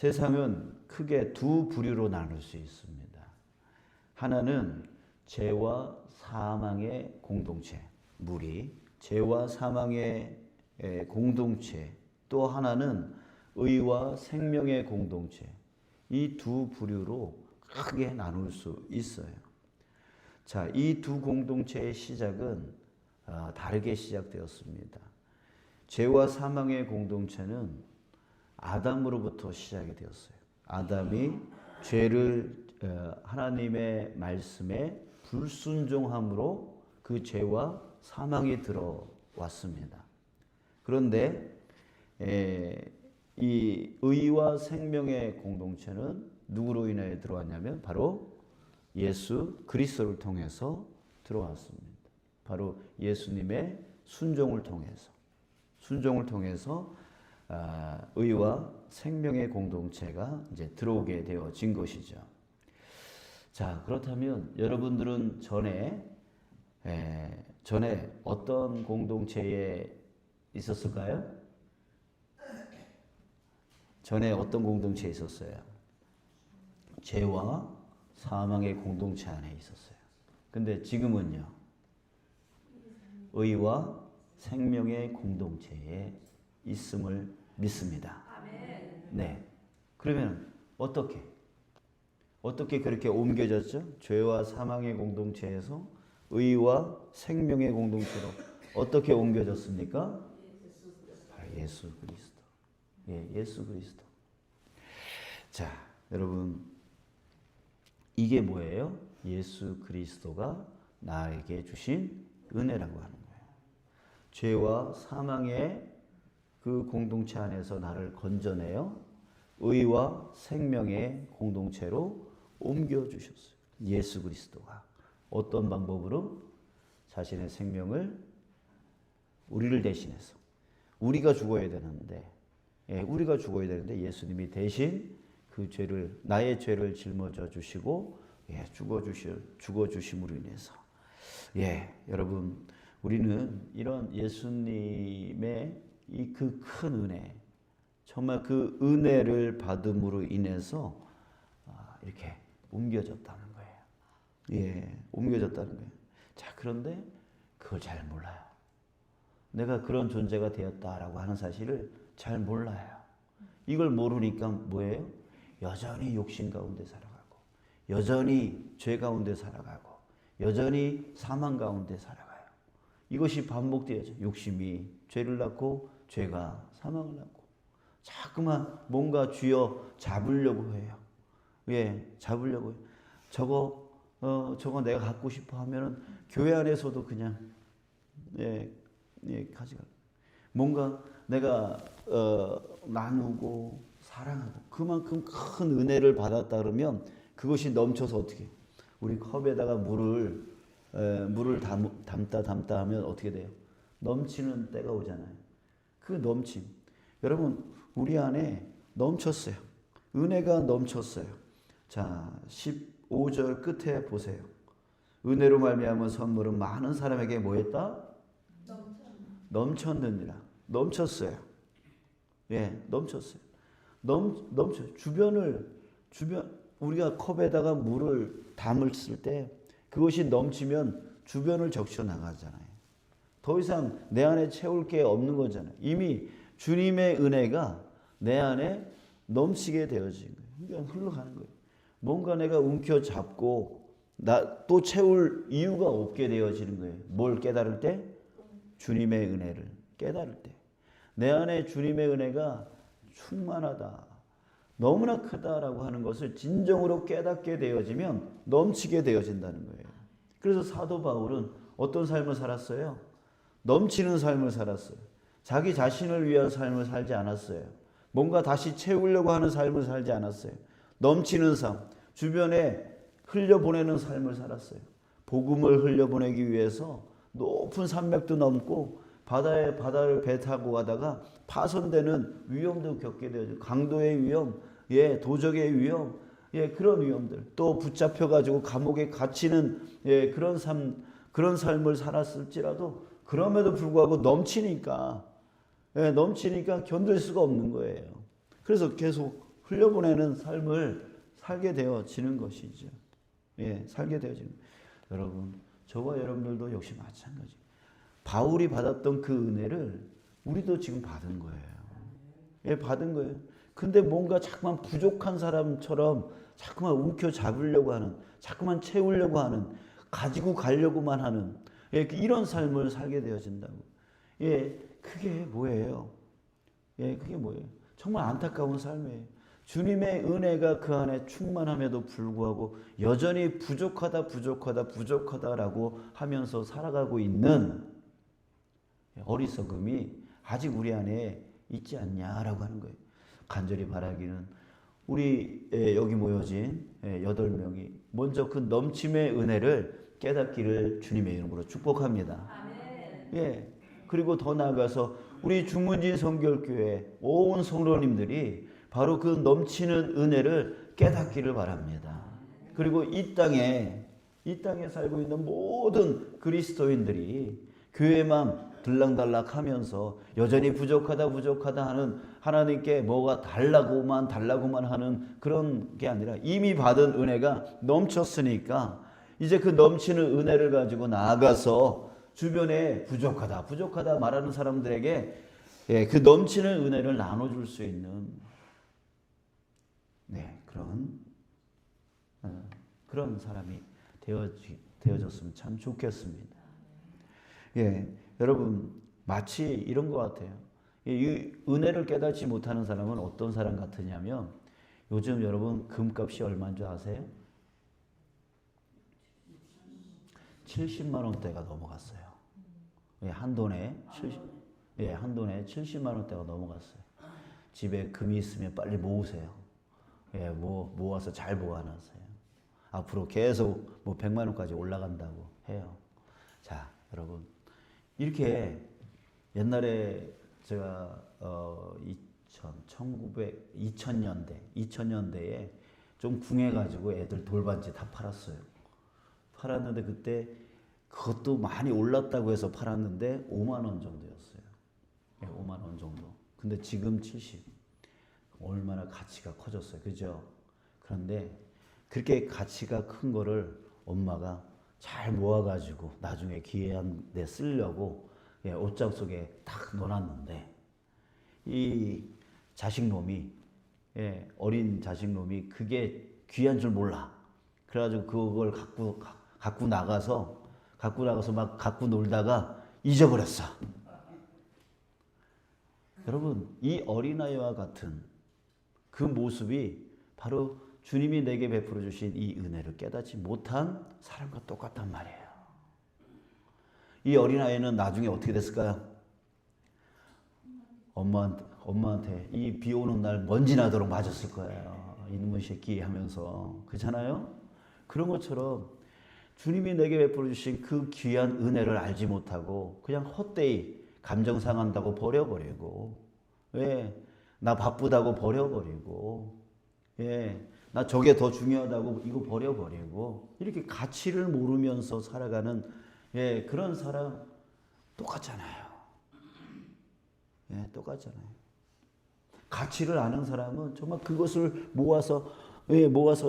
세상은 크게 두 부류로 나눌 수 있습니다. 하나는 죄와 사망의 공동체, 무리, 죄와 사망의 공동체, 또 하나는 의와 생명의 공동체, 이 두 부류로 크게 나눌 수 있어요. 자, 이 두 공동체의 시작은 다르게 시작되었습니다. 죄와 사망의 공동체는 아담으로부터 시작이 되었어요. 아담이 죄를 하나님의 말씀에 불순종함으로 그 죄와 사망이 들어왔습니다. 그런데 이 의와 생명의 공동체는 누구로 인해 들어왔냐면 바로 예수 그리스도를 통해서 들어왔습니다. 바로 예수님의 순종을 통해서 의와 생명의 공동체가 이제 들어오게 되어진 것이죠. 자, 그렇다면 여러분들은 전에 어떤 공동체에 있었을까요? 전에 어떤 공동체에 있었어요? 죄와 사망의 공동체 안에 있었어요. 근데 지금은요? 의와 생명의 공동체에 있음을 믿습니다. 네. 그러면 어떻게 그렇게 옮겨졌죠? 죄와 사망의 공동체에서 의와 생명의 공동체로 어떻게 옮겨졌습니까? 예수 그리스도. 예, 예수 그리스도. 자, 여러분, 이게 뭐예요? 예수 그리스도가 나에게 주신 은혜라고 하는 거예요. 죄와 사망의 그 공동체 안에서 나를 건져내어 의와 생명의 공동체로 옮겨주셨어요. 예수 그리스도가. 어떤 방법으로? 자신의 생명을 우리를 대신해서. 우리가 죽어야 되는데 예수님이 대신 그 죄를, 나의 죄를 짊어져 주시고 죽어주심으로 인해서. 여러분, 우리는 이런 예수님의 이 그 큰 은혜, 정말 그 은혜를 받음으로 인해서 이렇게 옮겨졌다는 거예요. 옮겨졌다는 거예요. 자, 그런데 그걸 잘 몰라요. 내가 그런 존재가 되었다라고 하는 사실을 잘 몰라요. 이걸 모르니까 뭐예요? 여전히 욕심 가운데 살아가고, 여전히 죄 가운데 살아가고, 여전히 사망 가운데 살아가요. 이것이 반복되어져. 욕심이 죄를 낳고, 죄가 사망을 낳고, 자꾸만 뭔가 쥐어 잡으려고 해요. 잡으려고 해요. 저거 내가 갖고 싶어 하면은 교회 안에서도 그냥 가져가. 뭔가 내가 나누고 사랑하고 그만큼 큰 은혜를 받았다 그러면 그것이 넘쳐서 어떻게? 우리 컵에다가 물을 담다 하면 어떻게 돼요? 넘치는 때가 오잖아요. 그 넘침. 여러분, 우리 안에 넘쳤어요. 은혜가 넘쳤어요. 자, 15절 끝에 보세요. 은혜로 말미암은 선물은 많은 사람에게 뭐했다? 넘쳤느니라. 넘쳤어요. 넘쳤어요. 우리가 컵에다가 물을 담을 때 그것이 넘치면 주변을 적셔 나가잖아요. 더 이상 내 안에 채울 게 없는 거잖아요. 이미 주님의 은혜가 내 안에 넘치게 되어진 거예요. 그냥 흘러가는 거예요. 뭔가 내가 움켜잡고 또 채울 이유가 없게 되어지는 거예요. 뭘 깨달을 때? 주님의 은혜를 깨달을 때. 내 안에 주님의 은혜가 충만하다, 너무나 크다라고 하는 것을 진정으로 깨닫게 되어지면 넘치게 되어진다는 거예요. 그래서 사도 바울은 어떤 삶을 살았어요? 넘치는 삶을 살았어요. 자기 자신을 위한 삶을 살지 않았어요. 뭔가 다시 채우려고 하는 삶을 살지 않았어요. 넘치는 삶, 주변에 흘려보내는 삶을 살았어요. 복음을 흘려보내기 위해서 높은 산맥도 넘고 바다를 배 타고 가다가 파손되는 위험도 겪게 되죠. 강도의 위험, 도적의 위험, 그런 위험들. 또 붙잡혀가지고 감옥에 갇히는 그런 삶을 살았을지라도 그럼에도 불구하고 넘치니까 견딜 수가 없는 거예요. 그래서 계속 흘려보내는 삶을 살게 되어지는 것이죠. 예, 살게 되어지는. 여러분, 저와 여러분들도 역시 마찬가지. 바울이 받았던 그 은혜를 우리도 지금 받은 거예요. 예, 받은 거예요. 근데 뭔가 자꾸만 부족한 사람처럼 자꾸만 움켜잡으려고 하는, 자꾸만 채우려고 하는, 가지고 가려고만 하는, 예, 이런 삶을 살게 되어진다고. 예, 그게 뭐예요? 예, 그게 뭐예요? 정말 안타까운 삶이에요. 주님의 은혜가 그 안에 충만함에도 불구하고 여전히 부족하다라고 하면서 살아가고 있는 어리석음이 아직 우리 안에 있지 않냐라고 하는 거예요. 간절히 바라기는 우리 여기 모여진 8명이 먼저 그 넘침의 은혜를 깨닫기를 주님의 이름으로 축복합니다. 예. 그리고 더 나아가서 우리 중문진 성결교회 온 성도님들이 바로 그 넘치는 은혜를 깨닫기를 바랍니다. 그리고 이 땅에 살고 있는 모든 그리스도인들이 교회만 들락달락하면서 여전히 부족하다 하는 하나님께 뭐가 달라고만 하는 그런 게 아니라 이미 받은 은혜가 넘쳤으니까 이제 그 넘치는 은혜를 가지고 나아가서 주변에 부족하다 말하는 사람들에게 그 넘치는 은혜를 나눠줄 수 있는 그런 사람이 되어졌으면 참 좋겠습니다. 예, 여러분 마치 이런 것 같아요. 이 은혜를 깨닫지 못하는 사람은 어떤 사람 같으냐면 요즘 여러분 금값이 얼마인 줄 아세요? 70만 원대가 넘어갔어요. 한 돈에 70만 원대가 넘어갔어요. 집에 금이 있으면 빨리 모으세요. 모아서 잘 모아놨어요. 앞으로 계속 100만 원까지 올라간다고 해요. 자, 여러분 이렇게 옛날에 제가 2000년대에 좀 궁해가지고 애들 돌반지 다 팔았어요. 팔았는데 그때 그것도 많이 올랐다고 해서 팔았는데 5만 원 정도였어요. 5만 원 정도. 근데 지금 70. 얼마나 가치가 커졌어요. 그죠? 그런데 그렇게 가치가 큰 거를 엄마가 잘 모아가지고 나중에 기회한 데 쓰려고 옷장 속에 딱 넣어놨는데 이 자식놈이 어린 자식놈이 그게 귀한 줄 몰라. 그래가지고 그걸 갖고 나가서 막 갖고 놀다가 잊어버렸어. 여러분 이 어린아이와 같은 그 모습이 바로 주님이 내게 베풀어 주신 이 은혜를 깨닫지 못한 사람과 똑같단 말이에요. 이 어린아이는 나중에 어떻게 됐을까요? 엄마한테 이 비 오는 날 먼지 나도록 맞았을 거예요. 이놈의 새끼 하면서. 그렇잖아요? 그런 것처럼 주님이 내게 베풀어 주신 그 귀한 은혜를 알지 못하고 그냥 헛되이 감정 상한다고 버려버리고 나 바쁘다고 버려버리고 나 저게 더 중요하다고 이거 버려버리고 이렇게 가치를 모르면서 살아가는 그런 사람 똑같잖아요. 똑같잖아요. 가치를 아는 사람은 정말 그것을 모아서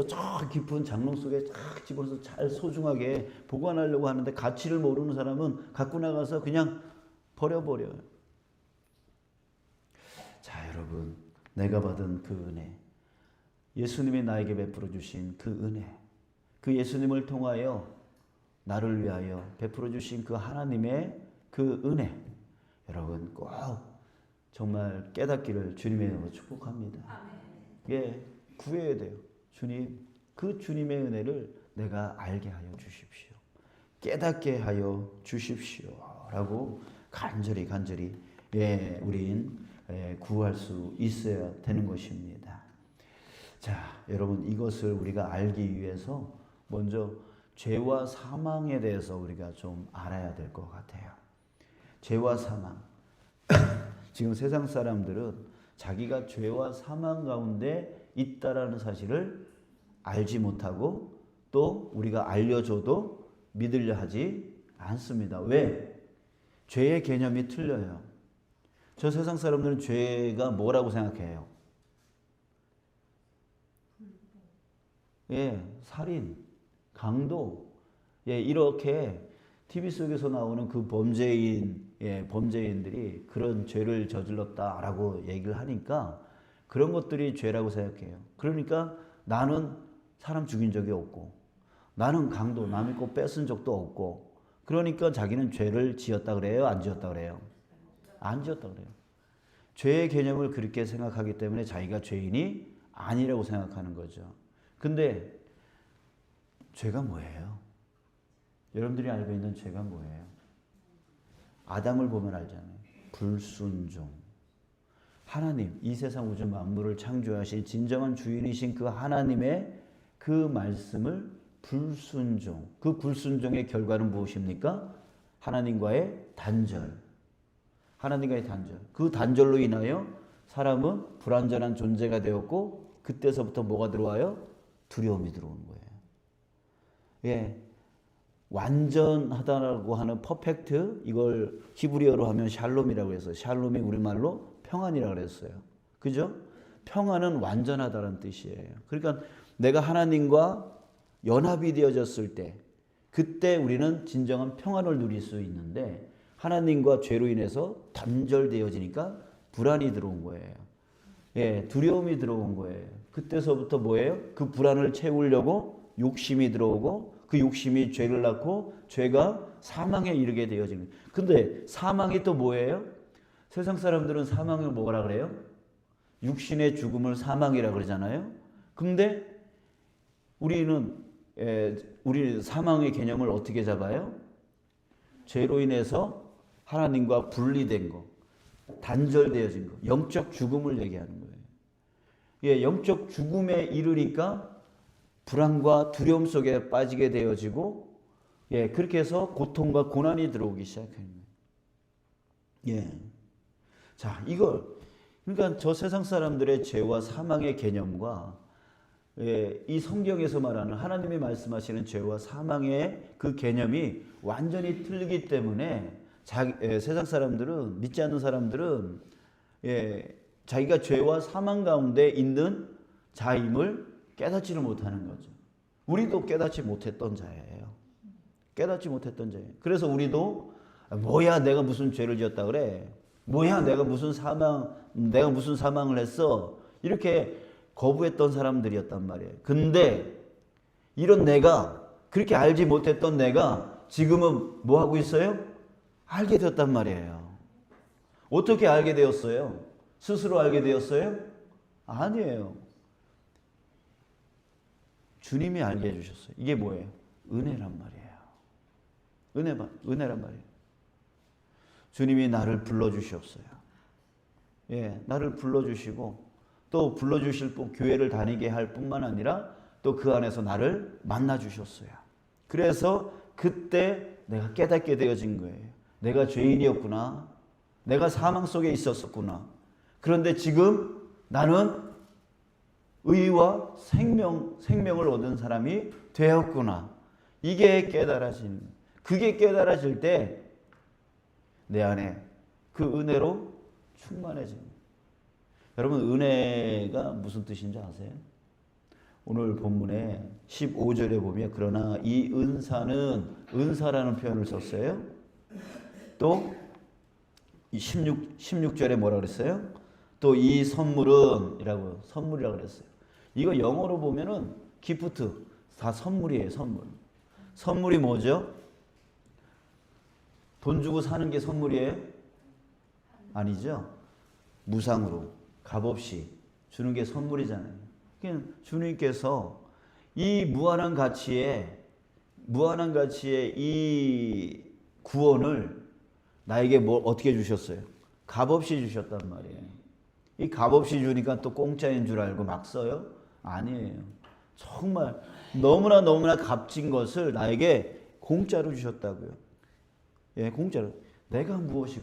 저 깊은 장롱 속에 쫙 집어서 잘 소중하게 보관하려고 하는데 가치를 모르는 사람은 갖고 나가서 그냥 버려버려요. 자, 여러분, 내가 받은 그 은혜, 예수님이 나에게 베풀어 주신 그 은혜, 그 예수님을 통하여 나를 위하여 베풀어 주신 그 하나님의 그 은혜, 여러분 꼭 정말 깨닫기를 주님의 이름으로 축복합니다. 구해야 돼요. 주님, 그 주님의 은혜를 내가 알게 하여 주십시오. 깨닫게 하여 주십시오. 라고 간절히 우린 구할 수 있어야 되는 것입니다. 자, 여러분 이것을 우리가 알기 위해서 먼저 죄와 사망에 대해서 우리가 좀 알아야 될 것 같아요. 죄와 사망. 지금 세상 사람들은 자기가 죄와 사망 가운데 있다라는 사실을 알지 못하고 또 우리가 알려줘도 믿으려 하지 않습니다. 왜? 죄의 개념이 틀려요. 저 세상 사람들은 죄가 뭐라고 생각해요? 예, 살인, 강도, 예, 이렇게 TV 속에서 나오는 그 범죄인들이 그런 죄를 저질렀다라고 얘기를 하니까 그런 것들이 죄라고 생각해요. 그러니까 나는 사람 죽인 적이 없고, 나는 강도, 남의 거 뺏은 적도 없고, 그러니까 자기는 죄를 지었다 그래요? 안 지었다 그래요? 안 지었다 그래요. 죄의 개념을 그렇게 생각하기 때문에 자기가 죄인이 아니라고 생각하는 거죠. 근데 죄가 뭐예요? 여러분들이 알고 있는 죄가 뭐예요? 아담을 보면 알잖아요. 불순종. 하나님, 이 세상 우주 만물을 창조하신 진정한 주인이신 그 하나님의 그 말씀을 불순종. 그 불순종의 결과는 무엇입니까? 하나님과의 단절. 하나님과의 단절. 그 단절로 인하여 사람은 불완전한 존재가 되었고 그때서부터 뭐가 들어와요? 두려움이 들어오는 거예요. 예. 완전하다라고 하는 퍼펙트, 이걸 히브리어로 하면 샬롬이라고 해서 샬롬이 우리말로 평안이라고 그랬어요. 그죠? 평안은 완전하다는 뜻이에요. 그러니까 내가 하나님과 연합이 되어졌을 때 그때 우리는 진정한 평안을 누릴 수 있는데 하나님과 죄로 인해서 단절되어지니까 불안이 들어온 거예요. 예, 두려움이 들어온 거예요. 그때서부터 뭐예요? 그 불안을 채우려고 욕심이 들어오고 그 욕심이 죄를 낳고 죄가 사망에 이르게 되어지는 거예요. 근데 사망이 또 뭐예요? 세상 사람들은 사망을 뭐라 그래요? 육신의 죽음을 사망이라 그러잖아요. 근데 우리 사망의 개념을 어떻게 잡아요? 죄로 인해서 하나님과 분리된 거, 단절되어진 거, 영적 죽음을 얘기하는 거예요. 예, 영적 죽음에 이르니까 불안과 두려움 속에 빠지게 되어지고, 예, 그렇게 해서 고통과 고난이 들어오기 시작합니다. 예. 자, 그러니까 저 세상 사람들의 죄와 사망의 개념과, 예, 이 성경에서 말하는 하나님이 말씀하시는 죄와 사망의 그 개념이 완전히 틀리기 때문에 세상 사람들은, 믿지 않는 사람들은, 예, 자기가 죄와 사망 가운데 있는 자임을 깨닫지를 못하는 거죠. 우리도 깨닫지 못했던 자예요. 깨닫지 못했던 자예요. 그래서 우리도 뭐야 내가 무슨 죄를 지었다 그래? 뭐야 내가 무슨 사망을 했어? 이렇게 거부했던 사람들이었단 말이에요. 근데 이런 내가, 그렇게 알지 못했던 내가 지금은 뭐 하고 있어요? 알게 되었단 말이에요. 어떻게 알게 되었어요? 스스로 알게 되었어요? 아니에요. 주님이 알게 해주셨어요. 이게 뭐예요? 은혜란 말이에요. 은혜란 말이에요. 주님이 나를 불러주셨어요. 예, 나를 불러주시고 또 불러주실 뿐, 교회를 다니게 할 뿐만 아니라 또 그 안에서 나를 만나주셨어요. 그래서 그때 내가 깨닫게 되어진 거예요. 내가 죄인이었구나. 내가 사망 속에 있었구나. 그런데 지금 나는 의와 생명을 얻은 사람이 되었구나. 이게 깨달아지는 거예요. 그게 깨달아질 때 내 안에 그 은혜로 충만해집니다. 여러분, 은혜가 무슨 뜻인지 아세요? 오늘 본문에 15절에 보면 그러나 이 은사라는 표현을 썼어요. 또 16절에 뭐라 그랬어요? 또 이 선물이라고 그랬어요. 이거 영어로 보면은 기프트, 다 선물이에요. 선물이 뭐죠? 돈 주고 사는 게 선물이에요? 아니죠. 무상으로 값없이 주는 게 선물이잖아요. 그러니까 주님께서 이 무한한 가치의 이 구원을 나에게 어떻게 주셨어요? 값없이 주셨단 말이에요. 이 값없이 주니까 또 공짜인 줄 알고 막 써요? 아니에요. 정말 너무나 값진 것을 나에게 공짜로 주셨다고요. 예, 공짜로. 내가 무엇이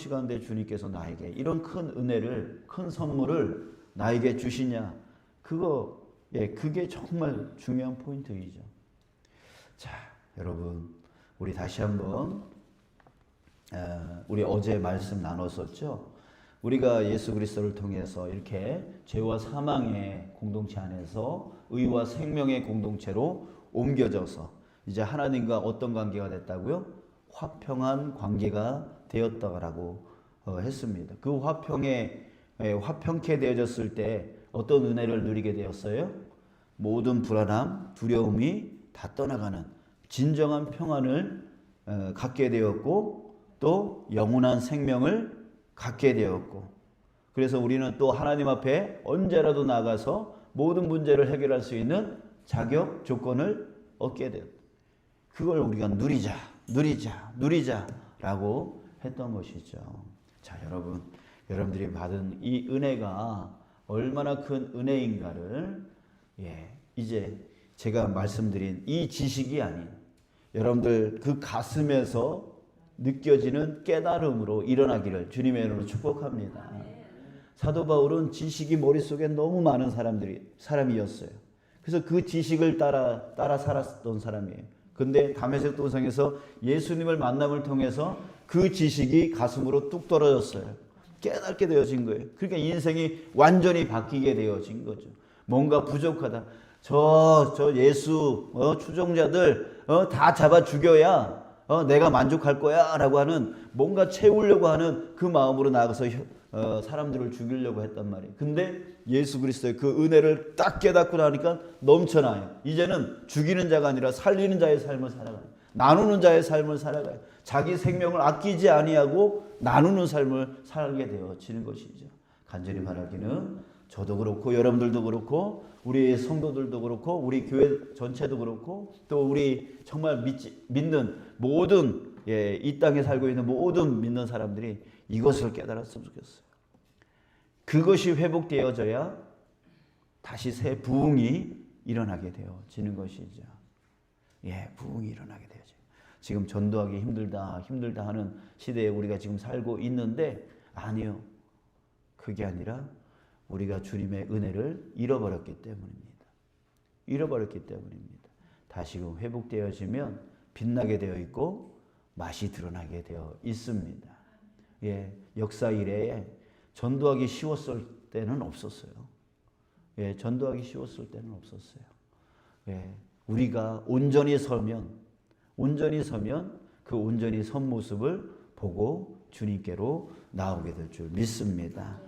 간데 주님께서 나에게 이런 큰 은혜를, 큰 선물을 나에게 주시냐? 그게 정말 중요한 포인트이죠. 자, 여러분, 우리 다시 한번 우리 어제 말씀 나눴었죠. 우리가 예수 그리스도를 통해서 이렇게 죄와 사망의 공동체 안에서 의와 생명의 공동체로 옮겨져서 이제 하나님과 어떤 관계가 됐다고요? 화평한 관계가 되었다라고 했습니다. 그 화평케 되어졌을 때 어떤 은혜를 누리게 되었어요? 모든 불안함, 두려움이 다 떠나가는 진정한 평안을 갖게 되었고 또 영원한 생명을 갖게 되었고, 그래서 우리는 또 하나님 앞에 언제라도 나가서 모든 문제를 해결할 수 있는 자격 조건을 얻게 되었다. 그걸 우리가 누리자라고 했던 것이죠. 자, 여러분들이 받은 이 은혜가 얼마나 큰 은혜인가를 이제 제가 말씀드린 이 지식이 아닌 여러분들 그 가슴에서 느껴지는 깨달음으로 일어나기를 주님의 이름으로 축복합니다. 사도 바울은 지식이 머릿속에 너무 많은 사람이었어요. 그래서 그 지식을 따라 살았던 사람이에요. 근데 다메섹 도상에서 예수님을 만남을 통해서 그 지식이 가슴으로 뚝 떨어졌어요. 깨닫게 되어진 거예요. 그러니까 인생이 완전히 바뀌게 되어진 거죠. 뭔가 부족하다. 저 예수 추종자들 다 잡아 죽여야 내가 만족할 거야 라고 하는, 뭔가 채우려고 하는 그 마음으로 나가서 사람들을 죽이려고 했단 말이에요. 근데 예수 그리스도의 그 은혜를 딱 깨닫고 나니까 넘쳐나요. 이제는 죽이는 자가 아니라 살리는 자의 삶을 살아가요. 나누는 자의 삶을 살아가요. 자기 생명을 아끼지 아니하고 나누는 삶을 살게 되어지는 것이죠. 간절히 바라기는 저도 그렇고 여러분들도 그렇고 우리 성도들도 그렇고 우리 교회 전체도 그렇고 또 우리 정말 믿는 모든 이 땅에 살고 있는 모든 믿는 사람들이 이것을 깨달았으면 좋겠어요. 그것이 회복되어져야 다시 새 부흥이 일어나게 되어지는 것이죠. 부흥이 일어나게 되어져요. 지금 전도하기 힘들다 하는 시대에 우리가 지금 살고 있는데, 아니요. 그게 아니라 우리가 주님의 은혜를 잃어버렸기 때문입니다. 잃어버렸기 때문입니다. 다시금 회복되어지면 빛나게 되어 있고 맛이 드러나게 되어 있습니다. 역사 이래에 전도하기 쉬웠을 때는 없었어요. 전도하기 쉬웠을 때는 없었어요. 우리가 온전히 서면 그 온전히 선 모습을 보고 주님께로 나오게 될 줄 믿습니다.